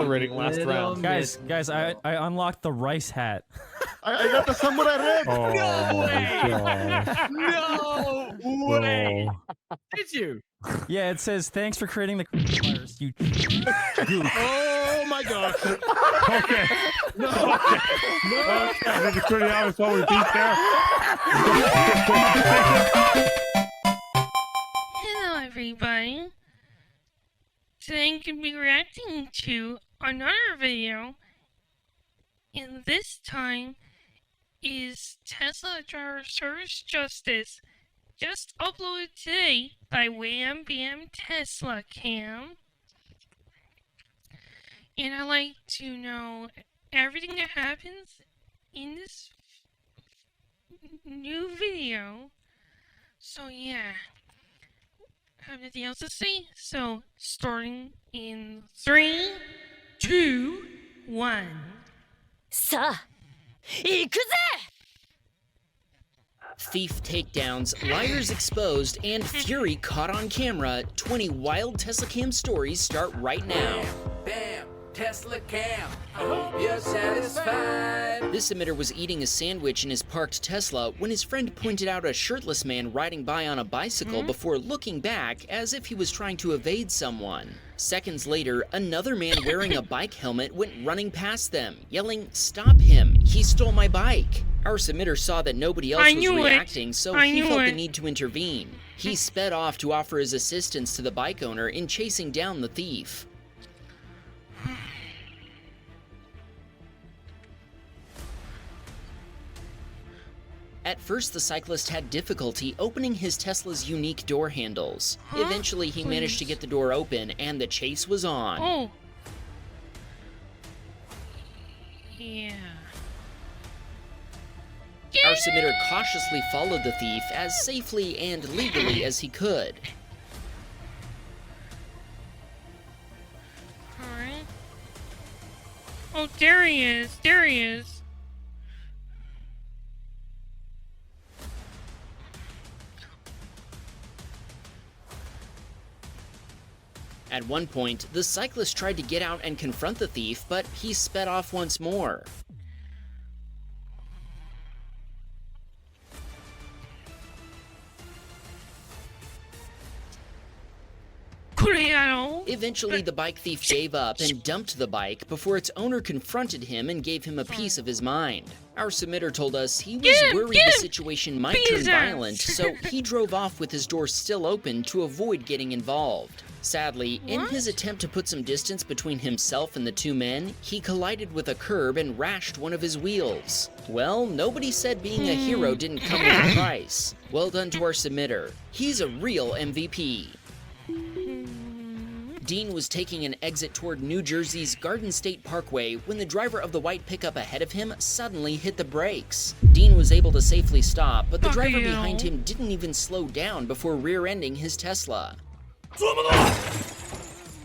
Rating last round. Guys, I unlocked the rice hat. I got the samurai red. Oh, No way! gosh. No way! Did you? Yeah, it says, thanks for creating the virus, you goof. Oh my gosh. Okay. No. Okay. I think it's pretty obvious what we beat there. Hello, everybody. Today I'm going to be reacting to another video, and this time is Tesla Driver Service Justice, just uploaded today by Wham Bam Tesla Cam. And I like to know everything that happens in this new video. So yeah. Have nothing else to say, so starting in 3, 2, 1. さあ、行くぜ! Thief takedowns, liars exposed, and fury caught on camera. 20 wild Tesla Cam stories start right now. Bam! Tesla Cam! I hope you're satisfied! This emitter was eating a sandwich in his parked Tesla when his friend pointed out a shirtless man riding by on a bicycle before looking back as if he was trying to evade someone. Seconds later, another man wearing a bike helmet went running past them, yelling, "Stop him! He stole my bike!" Our submitter saw that nobody else was reacting, so he felt the need to intervene. He sped off to offer his assistance to the bike owner in chasing down the thief. At first, the cyclist had difficulty opening his Tesla's unique door handles. Eventually, he managed to get the door open, and the chase was on. Oh. Yeah. Our submitter cautiously followed the thief as safely and legally as he could. Alright. Oh, there he is. There he is. At one point, the cyclist tried to get out and confront the thief, but he sped off once more. Eventually, the bike thief gave up and dumped the bike before its owner confronted him and gave him a piece of his mind. Our submitter told us he was worried the situation might turn violent, so he drove off with his door still open to avoid getting involved. Sadly, in his attempt to put some distance between himself and the two men, he collided with a curb and rashed one of his wheels. Well, nobody said being a hero didn't come with a price. Well done to our submitter. He's a real MVP. Dean was taking an exit toward New Jersey's Garden State Parkway when the driver of the white pickup ahead of him suddenly hit the brakes. Dean was able to safely stop, but the driver behind him didn't even slow down before rear-ending his Tesla.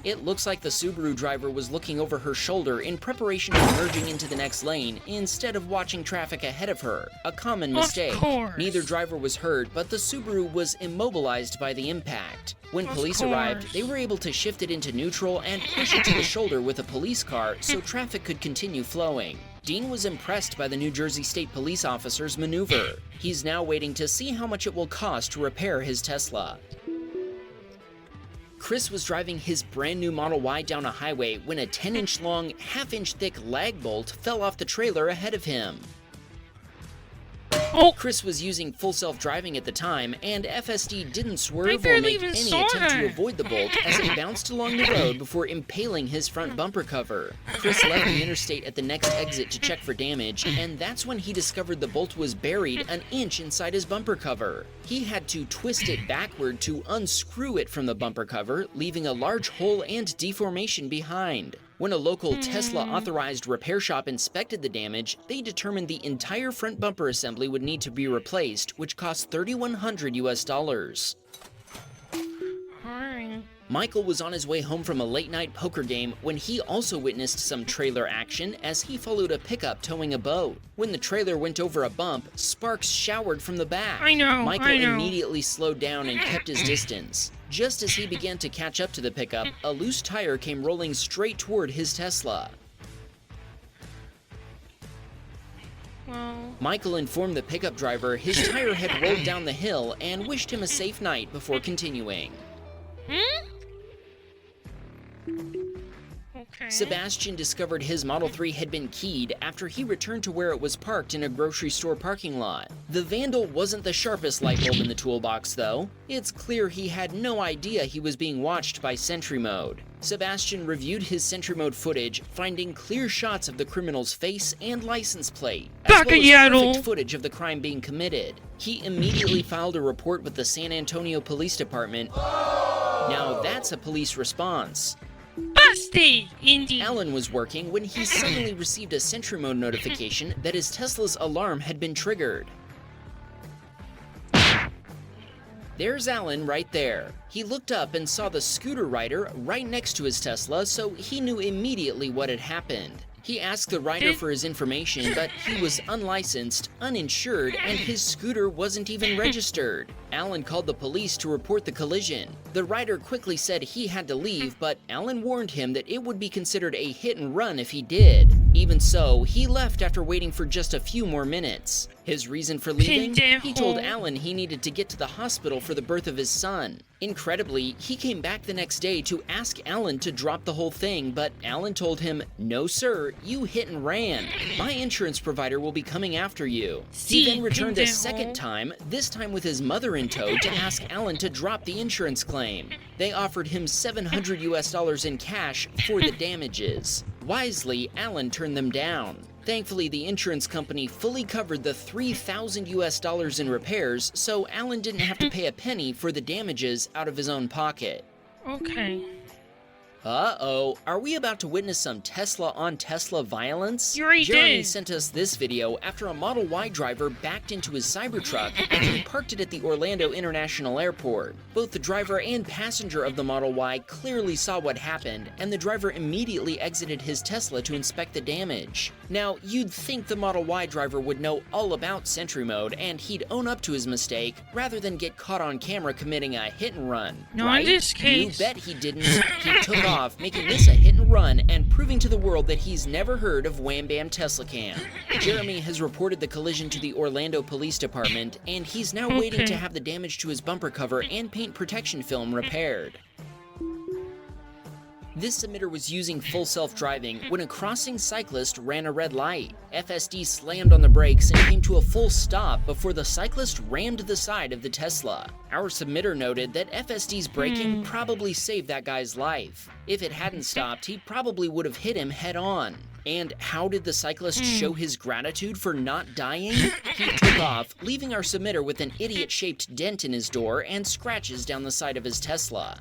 It looks like the Subaru driver was looking over her shoulder in preparation for merging into the next lane instead of watching traffic ahead of her, a common mistake. Neither driver was hurt, but the Subaru was immobilized by the impact. When police arrived, they were able to shift it into neutral and push it to the shoulder with a police car so traffic could continue flowing. Dean was impressed by the New Jersey State Police officer's maneuver. He's now waiting to see how much it will cost to repair his Tesla. Chris was driving his brand new Model Y down a highway when a 10-inch long, half-inch thick lag bolt fell off the trailer ahead of him. Chris was using full self-driving at the time, and FSD didn't swerve or make any attempt to avoid the bolt as it bounced along the road before impaling his front bumper cover. Chris left the interstate at the next exit to check for damage, and that's when he discovered the bolt was buried an inch inside his bumper cover. He had to twist it backward to unscrew it from the bumper cover, leaving a large hole and deformation behind. When a local Tesla-authorized repair shop inspected the damage, they determined the entire front bumper assembly would need to be replaced, which cost $3,100 US. Michael was on his way home from a late-night poker game when he also witnessed some trailer action as he followed a pickup towing a boat. When the trailer went over a bump, sparks showered from the back. I know. Michael immediately slowed down and kept his distance. Just as he began to catch up to the pickup, a loose tire came rolling straight toward his Tesla. Well, Michael informed the pickup driver his tire had rolled down the hill and wished him a safe night before continuing. okay. Sebastian discovered his Model 3 had been keyed after he returned to where it was parked in a grocery store parking lot. The vandal wasn't the sharpest light bulb in the toolbox, though. It's clear he had no idea he was being watched by Sentry Mode. Sebastian reviewed his Sentry Mode footage, finding clear shots of the criminal's face and license plate, as well as perfect footage of the crime being committed. He immediately filed a report with the San Antonio Police Department. Now that's a police response. Busted! Indeed. Alan was working when he suddenly received a Sentry Mode notification that his Tesla's alarm had been triggered. There's Alan right there. He looked up and saw the scooter rider right next to his Tesla, so he knew immediately what had happened. He asked the rider for his information, but he was unlicensed, uninsured, and his scooter wasn't even registered. Alan called the police to report the collision. The rider quickly said he had to leave, but Alan warned him that it would be considered a hit and run if he did. Even so, he left after waiting for just a few more minutes. His reason for leaving? He told Alan he needed to get to the hospital for the birth of his son. Incredibly, he came back the next day to ask Alan to drop the whole thing, but Alan told him, "No sir, you hit and ran. My insurance provider will be coming after you." He then returned a second time, this time with his mother in tow, to ask Alan to drop the insurance claim. They offered him $700 in cash for the damages. Wisely, Alan turned them down. Thankfully, the insurance company fully covered the $3,000 in repairs, so Alan didn't have to pay a penny for the damages out of his own pocket. Okay. Uh-oh, are we about to witness some Tesla-on-Tesla violence? You already Jeremy did. sent us this video after a Model Y driver backed into his Cybertruck after he parked it at the Orlando International Airport. Both the driver and passenger of the Model Y clearly saw what happened, and the driver immediately exited his Tesla to inspect the damage. Now, you'd think the Model Y driver would know all about Sentry Mode and he'd own up to his mistake rather than get caught on camera committing a hit and run, No, right? in this case. You bet he didn't. He took off, making this a hit and run and proving to the world that he's never heard of Wham Bam Tesla Cam. Jeremy has reported the collision to the Orlando Police Department, and he's now waiting to have the damage to his bumper cover and paint protection film repaired. This submitter was using full self-driving when a crossing cyclist ran a red light. FSD slammed on the brakes and came to a full stop before the cyclist rammed the side of the Tesla. Our submitter noted that FSD's braking probably saved that guy's life. If it hadn't stopped, he probably would have hit him head-on. And how did the cyclist show his gratitude for not dying? He took off, leaving our submitter with an idiot-shaped dent in his door and scratches down the side of his Tesla.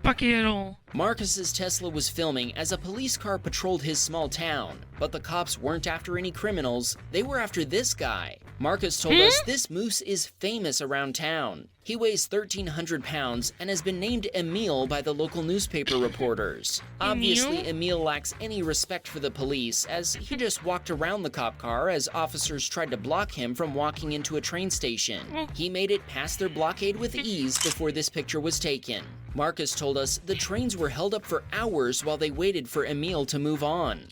Bucket. Marcus's Tesla was filming as a police car patrolled his small town, but the cops weren't after any criminals, they were after this guy. Marcus told us this moose is famous around town. He weighs 1,300 pounds and has been named Emil by the local newspaper reporters. Obviously, Emil lacks any respect for the police, as he just walked around the cop car as officers tried to block him from walking into a train station. He made it past their blockade with ease before this picture was taken. Marcus told us the trains were held up for hours while they waited for Emil to move on.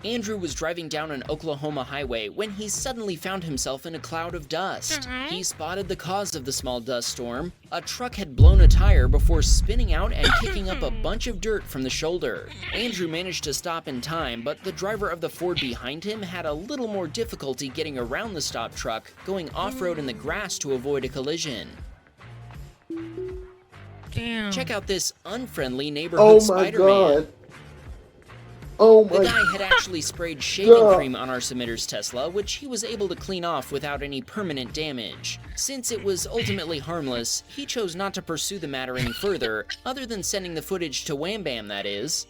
Andrew was driving down an Oklahoma highway when he suddenly found himself in a cloud of dust. He spotted the cause of the small dust storm. A truck had blown a tire before spinning out and kicking up a bunch of dirt from the shoulder. Andrew managed to stop in time, but the driver of the Ford behind him had a little more difficulty getting around the stopped truck, going off-road in the grass to avoid a collision. Damn. Check out this unfriendly neighborhood Spider-Man. God. Oh my The guy had actually sprayed shaving cream on our submitter's Tesla, which he was able to clean off without any permanent damage. Since it was ultimately harmless, he chose not to pursue the matter any further, other than sending the footage to Wham Bam, that is.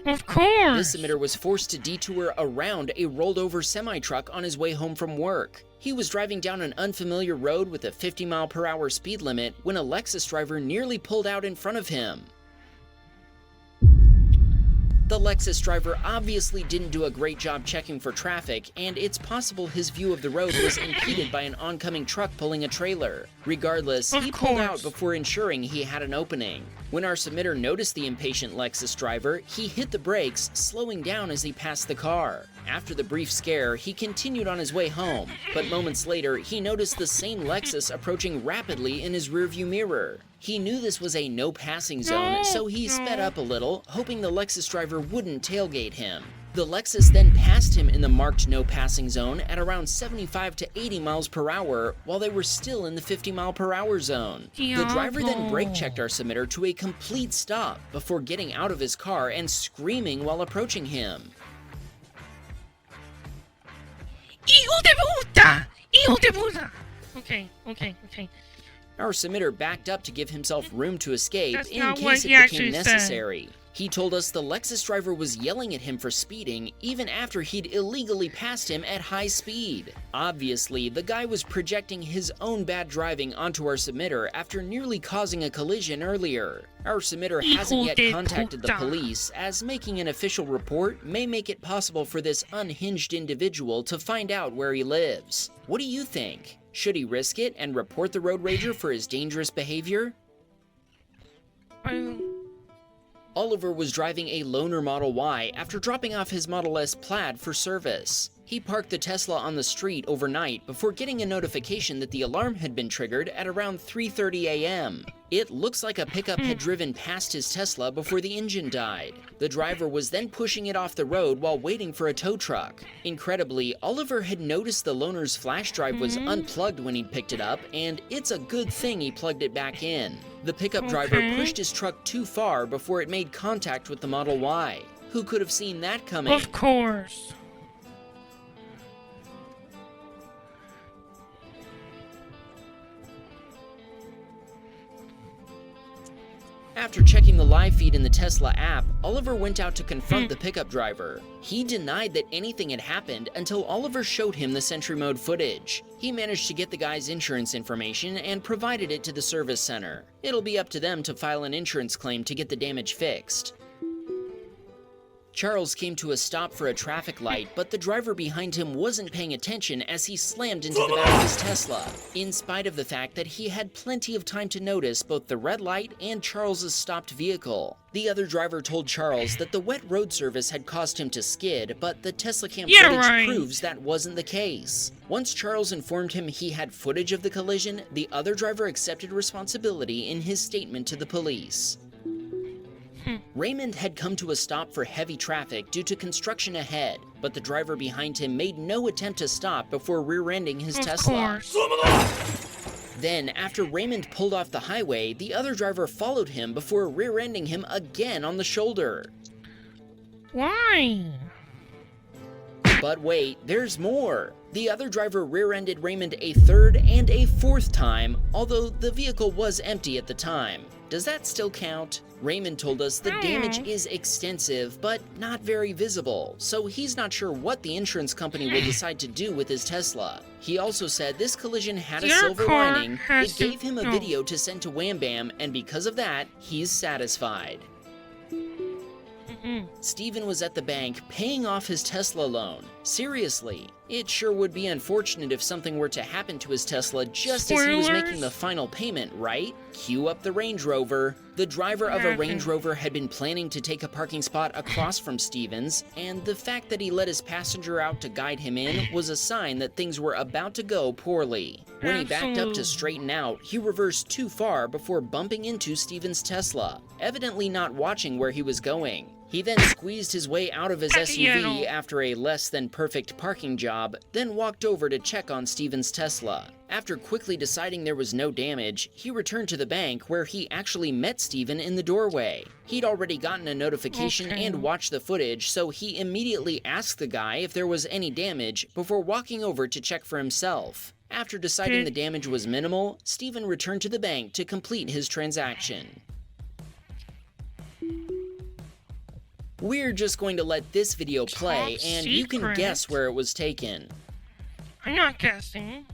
Of course. This submitter was forced to detour around a rolled-over semi-truck on his way home from work. He was driving down an unfamiliar road with a 50-mile-per-hour speed limit when a Lexus driver nearly pulled out in front of him. The Lexus driver obviously didn't do a great job checking for traffic, and it's possible his view of the road was impeded by an oncoming truck pulling a trailer. Regardless, he pulled out before ensuring he had an opening. When our submitter noticed the impatient Lexus driver, he hit the brakes, slowing down as he passed the car. After the brief scare, he continued on his way home, but moments later, he noticed the same Lexus approaching rapidly in his rearview mirror. He knew this was a no-passing zone, so he sped up a little, hoping the Lexus driver wouldn't tailgate him. The Lexus then passed him in the marked no-passing zone at around 75 to 80 miles per hour, while they were still in the 50-mile-per-hour zone. The driver then brake-checked our submitter to a complete stop before getting out of his car and screaming while approaching him. Hijo de puta! Hijo de puta! Okay. Our submitter backed up to give himself room to escape That's in not case what it he became actually said. necessary. He told us the Lexus driver was yelling at him for speeding even after he'd illegally passed him at high speed. Obviously, the guy was projecting his own bad driving onto our submitter after nearly causing a collision earlier. Our submitter hasn't yet contacted the police, as making an official report may make it possible for this unhinged individual to find out where he lives. What do you think? Should he risk it and report the road rager for his dangerous behavior? Oliver was driving a loaner Model Y after dropping off his Model S Plaid for service. He parked the Tesla on the street overnight before getting a notification that the alarm had been triggered at around 3:30 a.m. It looks like a pickup had driven past his Tesla before the engine died. The driver was then pushing it off the road while waiting for a tow truck. Incredibly, Oliver had noticed the loaner's flash drive was unplugged when he picked it up, and it's a good thing he plugged it back in. The pickup driver pushed his truck too far before it made contact with the Model Y. Who could have seen that coming? Of course. After checking the live feed in the Tesla app, Oliver went out to confront the pickup driver. He denied that anything had happened until Oliver showed him the Sentry Mode footage. He managed to get the guy's insurance information and provided it to the service center. It'll be up to them to file an insurance claim to get the damage fixed. Charles came to a stop for a traffic light, but the driver behind him wasn't paying attention as he slammed into the back of his Tesla, in spite of the fact that he had plenty of time to notice both the red light and Charles's stopped vehicle. The other driver told Charles that the wet road surface had caused him to skid, but the Tesla cam footage proves that wasn't the case. Once Charles informed him he had footage of the collision, the other driver accepted responsibility in his statement to the police. Raymond had come to a stop for heavy traffic due to construction ahead, but the driver behind him made no attempt to stop before rear-ending his Tesla. Then, after Raymond pulled off the highway, the other driver followed him before rear-ending him again on the shoulder. Why? But wait, there's more. The other driver rear-ended Raymond a third and a fourth time, although the vehicle was empty at the time. Does that still count? Raymond told us the damage is extensive, but not very visible, so he's not sure what the insurance company will decide to do with his Tesla. He also said this collision had a silver lining. It gave him a video to send to Wham Bam, and because of that, he's satisfied. Steven was at the bank paying off his Tesla loan. Seriously, it sure would be unfortunate if something were to happen to his Tesla just as he was making the final payment, right? Cue up the Range Rover. The driver of a Range Rover had been planning to take a parking spot across from Steven's, and the fact that he let his passenger out to guide him in was a sign that things were about to go poorly. When he backed up to straighten out, he reversed too far before bumping into Steven's Tesla, evidently not watching where he was going. He then squeezed his way out of his SUV after a less than perfect parking job, then walked over to check on Steven's Tesla. After quickly deciding there was no damage, he returned to the bank where he actually met Steven in the doorway. He'd already gotten a notification and watched the footage, so he immediately asked the guy if there was any damage before walking over to check for himself. After deciding the damage was minimal, Steven returned to the bank to complete his transaction. We're just going to let this video play, and you can guess where it was taken. I'm not guessing.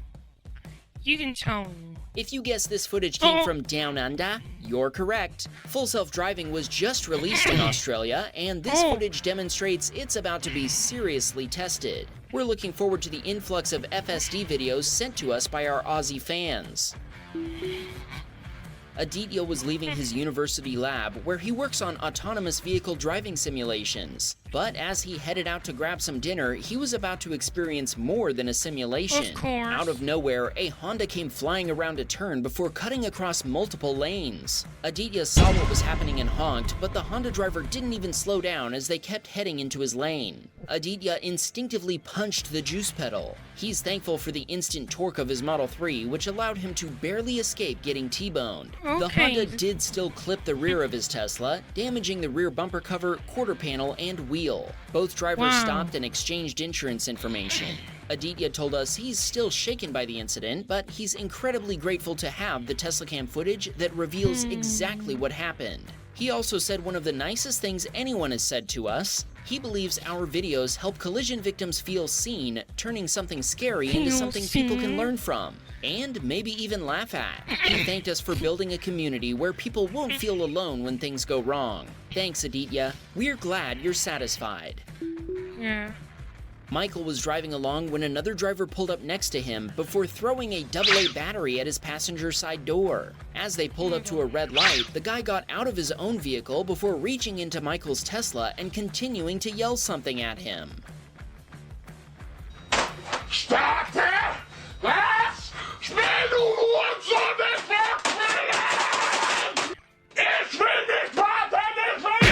You can tell me. If you guess this footage came from Down Under, You're correct. Full self-driving was just released in Australia, and this footage demonstrates it's about to be seriously tested. We're looking forward to the influx of FSD videos sent to us by our Aussie fans. Aditya was leaving his university lab where he works on autonomous vehicle driving simulations. But as he headed out to grab some dinner, he was about to experience more than a simulation. Of course. Out of nowhere, a Honda came flying around a turn before cutting across multiple lanes. Aditya saw what was happening and honked, but the Honda driver didn't even slow down as they kept heading into his lane. Aditya instinctively punched the juice pedal. He's thankful for the instant torque of his Model 3, which allowed him to barely escape getting T-boned. The Honda did still clip the rear of his Tesla, damaging the rear bumper cover, quarter panel, and wheel. Both drivers stopped and exchanged insurance information. Aditya told us he's still shaken by the incident, but he's incredibly grateful to have the Tesla cam footage that reveals exactly what happened. He also said one of the nicest things anyone has said to us. He believes our videos help collision victims feel seen, turning something scary into something people can learn from, and maybe even laugh at. He thanked us for building a community where people won't feel alone when things go wrong. Thanks, Aditya. We're glad you're satisfied. Yeah. Michael was driving along when another driver pulled up next to him before throwing a AA battery at his passenger side door. As they pulled up to a red light, the guy got out of his own vehicle before reaching into Michael's Tesla and continuing to yell something at him. Stop there! Let's spin once on this fucking it's been this part and it's been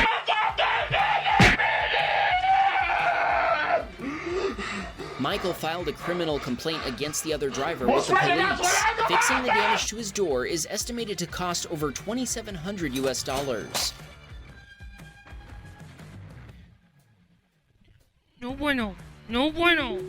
Michael filed a criminal complaint against the other driver with the police. Fixing the damage to his door is estimated to cost over $2,700 US. No bueno. No bueno.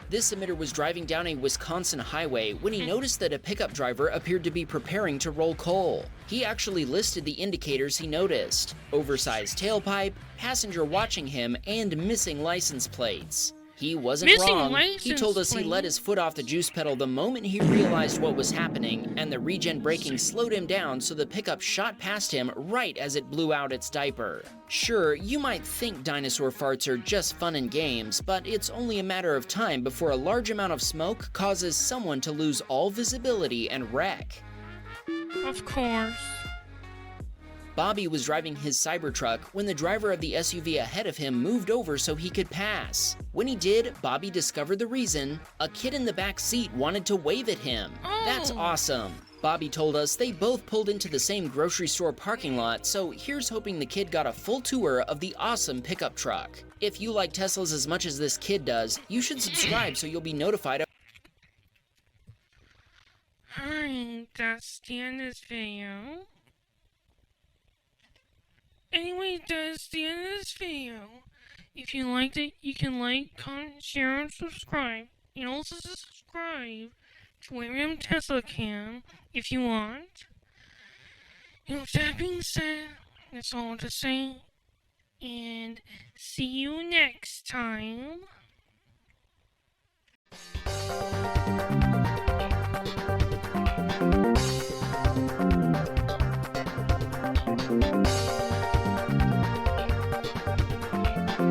This emitter was driving down a Wisconsin highway when he noticed that a pickup driver appeared to be preparing to roll coal. He actually listed the indicators he noticed: oversized tailpipe, passenger watching him, and missing license plates. He wasn't wrong. He told us he let his foot off the juice pedal the moment he realized what was happening, and the regen braking slowed him down so the pickup shot past him right as it blew out its diaper. Sure, you might think dinosaur farts are just fun and games, but it's only a matter of time before a large amount of smoke causes someone to lose all visibility and wreck. Of course. Bobby was driving his Cybertruck when the driver of the SUV ahead of him moved over so he could pass. When he did, Bobby discovered the reason. A kid in the back seat wanted to wave at him. That's awesome. Bobby told us they both pulled into the same grocery store parking lot, so here's hoping the kid got a full tour of the awesome pickup truck. If you like Teslas as much as this kid does, you should subscribe so you'll be notified. Alright, that's the end of this video. Anyway, that's the end of this video. If you liked it, you can like, comment, share, and subscribe. You can also subscribe to AM Tesla Cam if you want. And with that being said, that's all to say. And see you next time.